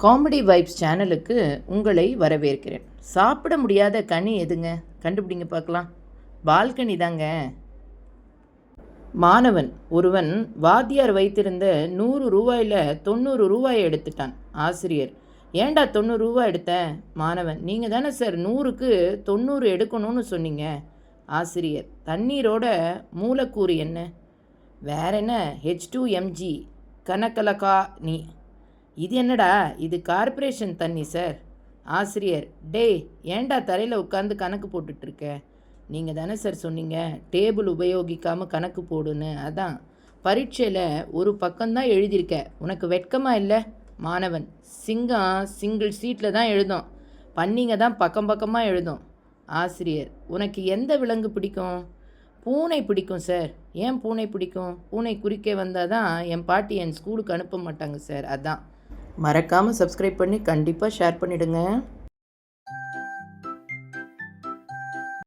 Comedy vibes சேனலுக்கு உங்களை வரவேற்கிறேன். சாப்பிட முடியாத கனி எதுங்க? கண்டுபிடிங்க பார்க்கலாம். பால்கனி தாங்க. மாணவன் ஒருவன் வாத்தியார் வைத்திருந்த 100 ரூபாயில் 90 ரூபாயை எடுத்துட்டான். ஆசிரியர், ஏண்டா 90 ரூபா எடுத்த? மாணவன், நீங்கள் தானே சார் 100க்கு 90 எடுக்கணும்னு சொன்னீங்க. ஆசிரியர், தண்ணீரோட மூலக்கூறு என்ன? வேற என்ன, H2Mg கனகலகா நீ. இது என்னடா, இது கார்ப்பரேஷன் தண்ணி சார். ஆசிரியர், டேய் ஏண்டா தரையில் உட்காந்து கணக்கு போட்டுட்ருக்க? நீங்கள் தானே சார் சொன்னீங்க டேபிள் உபயோகிக்காமல் கணக்கு போடுன்னு. அதான் பரீட்சையில் ஒரு பக்கம்தான் எழுதியிருக்க. உனக்கு வெட்கமாக இல்லை? மாணவன், சிங்கம் சிங்கிள் சீட்டில் தான் எழுதும், பன்னிங்க தான் பக்கம் பக்கமாக எழுதும். ஆசிரியர், உனக்கு எந்த விலங்கு பிடிக்கும்? பூனை பிடிக்கும் சார். ஏன் பூனை பிடிக்கும்? பூனை குறுக்கே வந்தால் தான் என் பாட்டி என் ஸ்கூலுக்கு அனுப்ப மாட்டாங்க சார். அதான். மறக்காமல் சப்ஸ்கிரைப் பண்ணி கண்டிப்பாக ஷேர் பண்ணிவிடுங்க.